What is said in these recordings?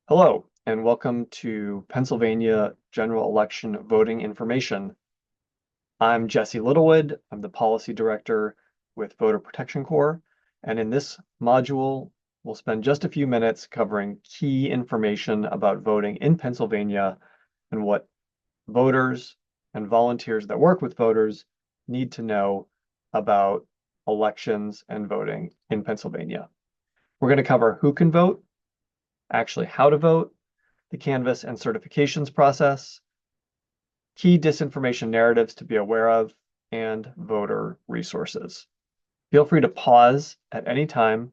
Hello, and welcome to Pennsylvania General Election Voting Information. I'm Jesse Littlewood. I'm the Policy Director with Voter Protection Corps, and in this module, we'll spend just a few minutes covering key information about voting in Pennsylvania and what voters and volunteers that work with voters need to know about elections and voting in Pennsylvania. We're going to cover who can vote, actually how to vote, the canvass and certifications process, key disinformation narratives to be aware of, and voter resources. Feel free to pause at any time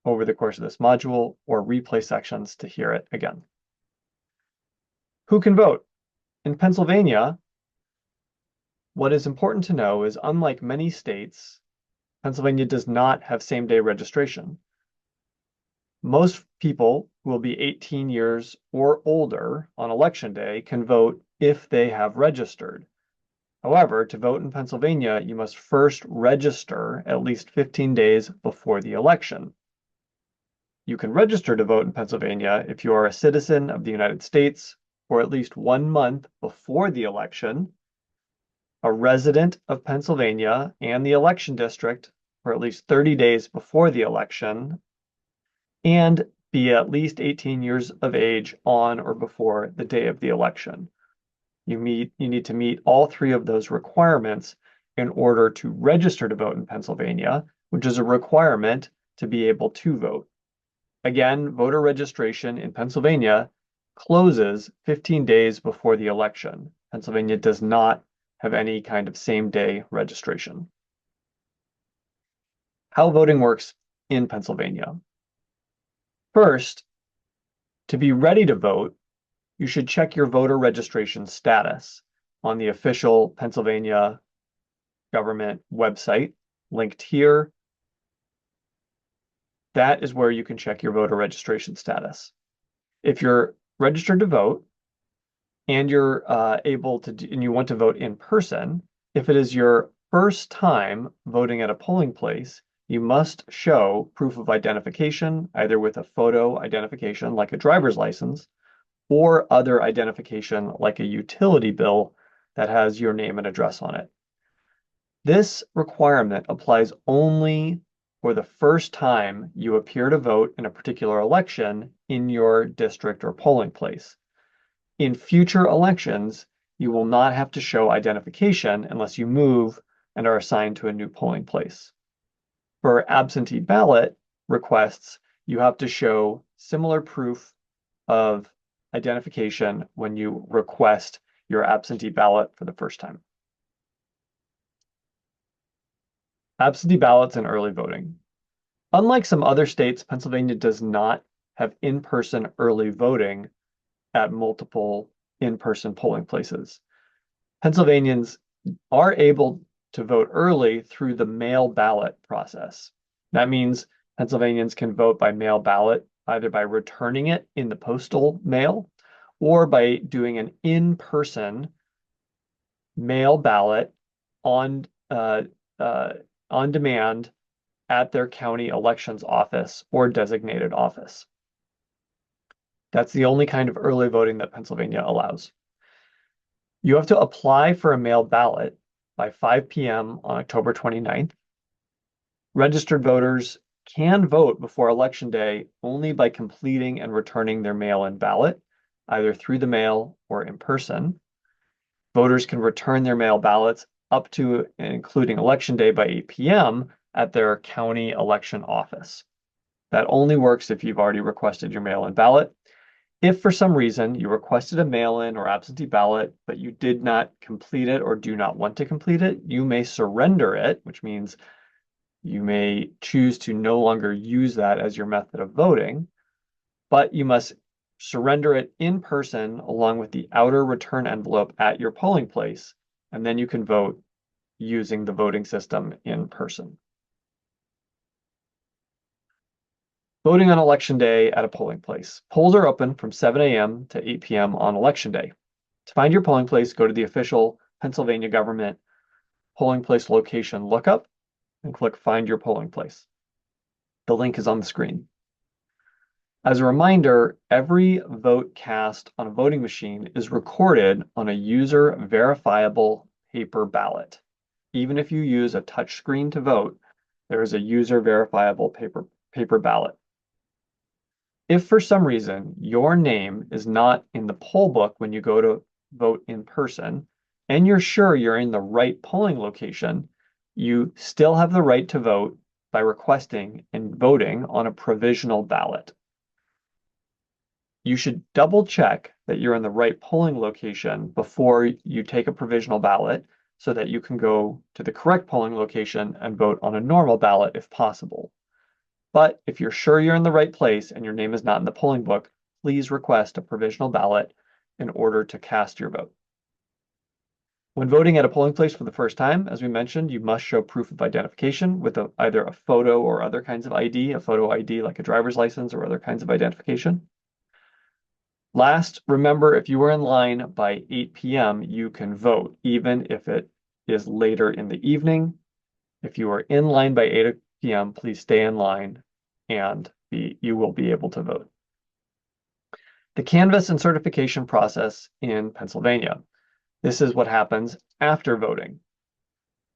over the course of this module or replay sections to hear it again. Who can vote? In Pennsylvania, what is important to know is unlike many states, Pennsylvania does not have same-day registration. Most people who will be 18 years or older on election day can vote if they have registered. However, to vote in Pennsylvania, you must first register at least 15 days before the election. You can register to vote in Pennsylvania if you are a citizen of the United States for at least 1 month before the election, a resident of Pennsylvania and the election district for at least 30 days before the election, and be at least 18 years of age on or before the day of the election. You need to meet all three of those requirements in order to register to vote in Pennsylvania, which is a requirement to be able to vote. Again, voter registration in Pennsylvania closes 15 days before the election. Pennsylvania does not have any kind of same-day registration. How voting works in Pennsylvania. First, to be ready to vote, you should check your voter registration status on the official Pennsylvania government website, linked here. That is where you can check your voter registration status. If you're registered to vote and you're and you want to vote in person, if it is your first time voting at a polling place, you must show proof of identification, either with a photo identification like a driver's license, or other identification like a utility bill that has your name and address on it. This requirement applies only for the first time you appear to vote in a particular election in your district or polling place. In future elections, you will not have to show identification unless you move and are assigned to a new polling place. For absentee ballot requests, you have to show similar proof of identification when you request your absentee ballot for the first time. Absentee ballots and early voting. Unlike some other states, Pennsylvania does not have in-person early voting at multiple in-person polling places. Pennsylvanians are able to vote early through the mail ballot process. That means Pennsylvanians can vote by mail ballot either by returning it in the postal mail or by doing an in-person mail ballot on demand at their county elections office or designated office. That's the only kind of early voting that Pennsylvania allows. You have to apply for a mail ballot by 5 p.m. on October 29th. Registered voters can vote before Election Day only by completing and returning their mail-in ballot, either through the mail or in person. Voters can return their mail ballots up to and including Election Day by 8 p.m. at their county election office. That only works if you've already requested your mail-in ballot. If for some reason you requested a mail-in or absentee ballot, but you did not complete it or do not want to complete it, you may surrender it, which means you may choose to no longer use that as your method of voting, but you must surrender it in person along with the outer return envelope at your polling place, and then you can vote using the voting system in person. Voting on Election Day at a polling place. Polls are open from 7 a.m. to 8 p.m. on Election Day. To find your polling place, go to the official Pennsylvania government polling place location lookup and click Find Your Polling Place. The link is on the screen. As a reminder, every vote cast on a voting machine is recorded on a user verifiable paper ballot. Even if you use a touchscreen to vote, there is a user verifiable paper ballot. If for some reason your name is not in the poll book when you go to vote in person, and you're sure you're in the right polling location, you still have the right to vote by requesting and voting on a provisional ballot. You should double check that you're in the right polling location before you take a provisional ballot so that you can go to the correct polling location and vote on a normal ballot if possible. But if you're sure you're in the right place and your name is not in the polling book, please request a provisional ballot in order to cast your vote. When voting at a polling place for the first time, as we mentioned, you must show proof of identification with either a photo or other kinds of ID, a photo ID like a driver's license or other kinds of identification. Last, remember, if you are in line by 8 p.m., you can vote, even if it is later in the evening. If you are in line by 8 p.m., please stay in line and you will be able to vote. The canvass and certification process in Pennsylvania. This is what happens after voting.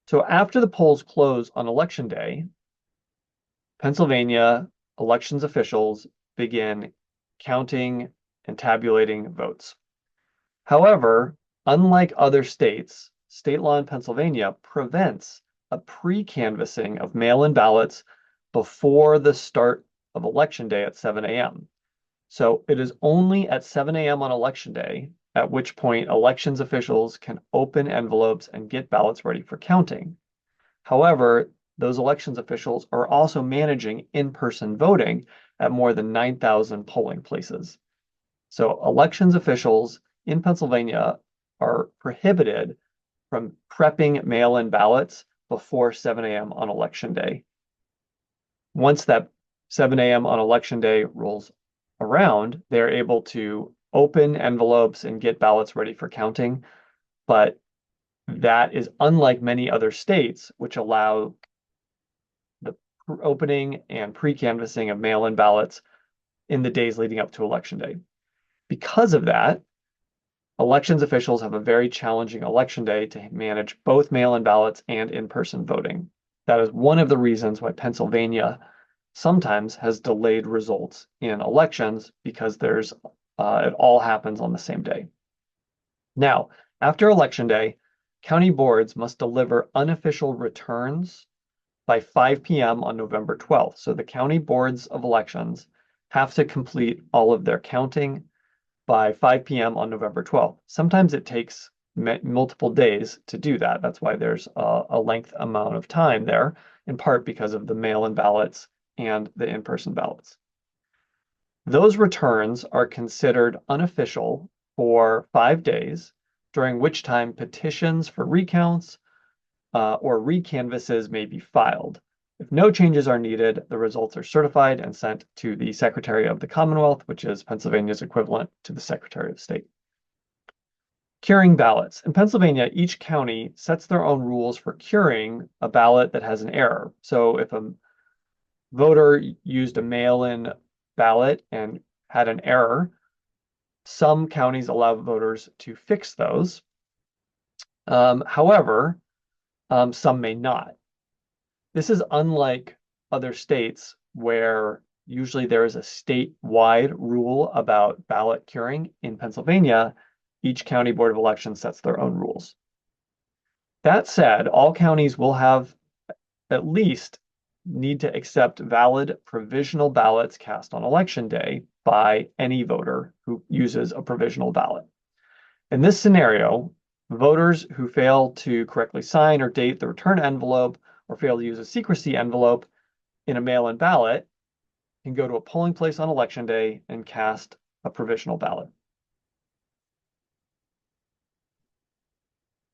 So after the polls close on election day, Pennsylvania elections officials begin counting and tabulating votes. However, unlike other states, state law in Pennsylvania prevents a pre-canvassing of mail-in ballots before the start of election day at 7 a.m. So it is only at 7 a.m. on election day, at which point elections officials can open envelopes and get ballots ready for counting. However, those elections officials are also managing in-person voting at more than 9,000 polling places. So elections officials in Pennsylvania are prohibited from prepping mail-in ballots before 7 a.m. on election day. Once that 7 a.m. on election day rolls around, they're able to open envelopes and get ballots ready for counting. But that is unlike many other states, which allow the opening and pre-canvassing of mail-in ballots in the days leading up to election day. Because of that, elections officials have a very challenging election day to manage both mail-in ballots and in-person voting. That is one of the reasons why Pennsylvania sometimes has delayed results in elections, because it all happens on the same day. Now, after election day, county boards must deliver unofficial returns by 5 p.m. on November 12th. So the county boards of elections have to complete all of their counting by 5 p.m. on November 12th. Sometimes it takes multiple days to do that. That's why there's a length amount of time there, in part because of the mail-in ballots and the in-person ballots. Those returns are considered unofficial for 5 days, during which time petitions for recounts or recanvasses may be filed. If no changes are needed, the results are certified and sent to the Secretary of the Commonwealth, which is Pennsylvania's equivalent to the Secretary of State. Curing ballots. In Pennsylvania, each county sets their own rules for curing a ballot that has an error. So if a voter used a mail-in ballot and had an error, some counties allow voters to fix those. However, some may not. This is unlike other states where usually there is a statewide rule about ballot curing. In Pennsylvania, each county board of elections sets their own rules. That said, all counties will have at least need to accept valid provisional ballots cast on election day by any voter who uses a provisional ballot. In this scenario, voters who fail to correctly sign or date the return envelope or fail to use a secrecy envelope in a mail-in ballot can go to a polling place on election day and cast a provisional ballot.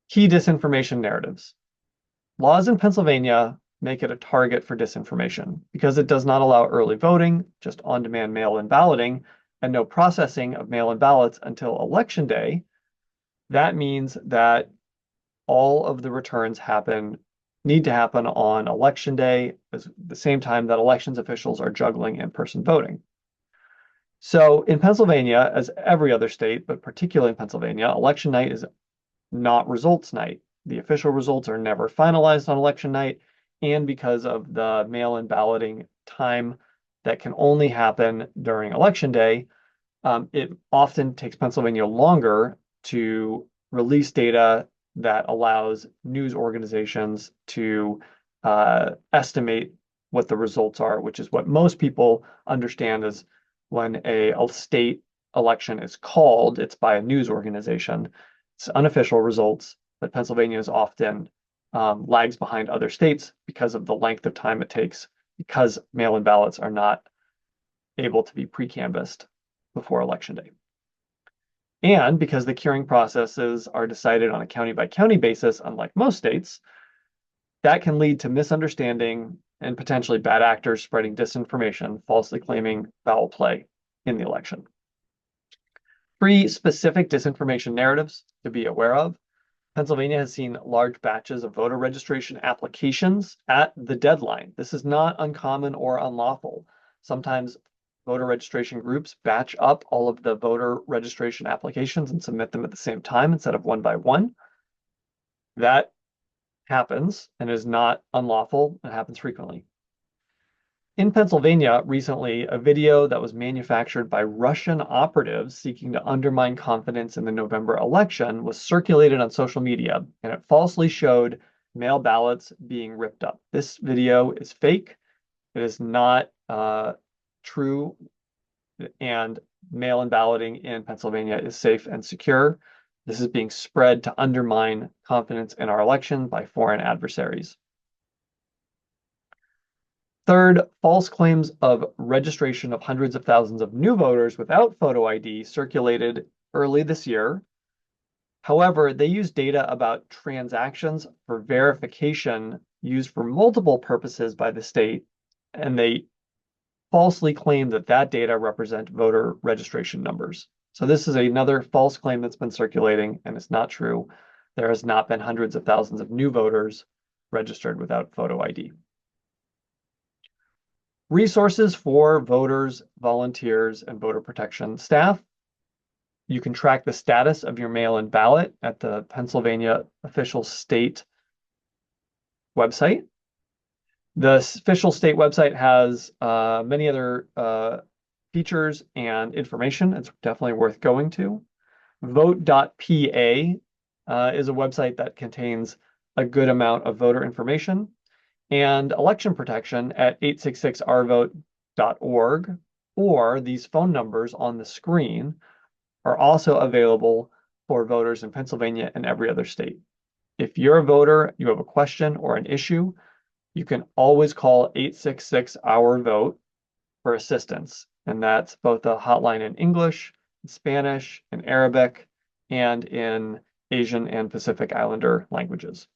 Key disinformation narratives. Laws in Pennsylvania make it a target for disinformation because it does not allow early voting, just on-demand mail-in balloting, and no processing of mail-in ballots until election day. That means that all of the returns need to happen on election day at the same time that elections officials are juggling in-person voting. So in Pennsylvania, as every other state, but particularly in Pennsylvania, election night is not results night. The official results are never finalized on election night, and because of the mail-in balloting time that can only happen during election day, it often takes Pennsylvania longer to release data that allows news organizations to estimate what the results are, which is what most people understand as when a state election is called, it's by a news organization. It's unofficial results, but Pennsylvania is often lags behind other states because of the length of time it takes, because mail-in ballots are not able to be pre-canvassed before election day. And because the curing processes are decided on a county by county basis, unlike most states, that can lead to misunderstanding and potentially bad actors spreading disinformation, falsely claiming foul play in the election. 3 specific disinformation narratives to be aware of. Pennsylvania has seen large batches of voter registration applications at the deadline. This is not uncommon or unlawful. Sometimes voter registration groups batch up all of the voter registration applications and submit them at the same time instead of one by one. That happens and is not unlawful. It happens frequently. In Pennsylvania, recently, a video that was manufactured by Russian operatives seeking to undermine confidence in the November election was circulated on social media, and it falsely showed mail ballots being ripped up. This video is fake. It is not true, and mail-in balloting in Pennsylvania is safe and secure. This is being spread to undermine confidence in our election by foreign adversaries. Third, false claims of registration of hundreds of thousands of new voters without photo ID circulated early this year. However, they use data about transactions for verification used for multiple purposes by the state, and they falsely claim that that data represent voter registration numbers. So this is another false claim that's been circulating, and it's not true. There has not been hundreds of thousands of new voters registered without photo ID. Resources for voters, volunteers, and voter protection staff. You can track the status of your mail-in ballot at the Pennsylvania official state website. The official state website has many other features and information. It's definitely worth going to. Vote.pa is a website that contains a good amount of voter information. And election protection at 866rvote.org, or these phone numbers on the screen are also available for voters in Pennsylvania and every other state. If you're a voter, you have a question or an issue, you can always call 866-OUR-VOTE for assistance. And that's both a hotline in English, in Spanish, in Arabic, and in Asian and Pacific Islander languages.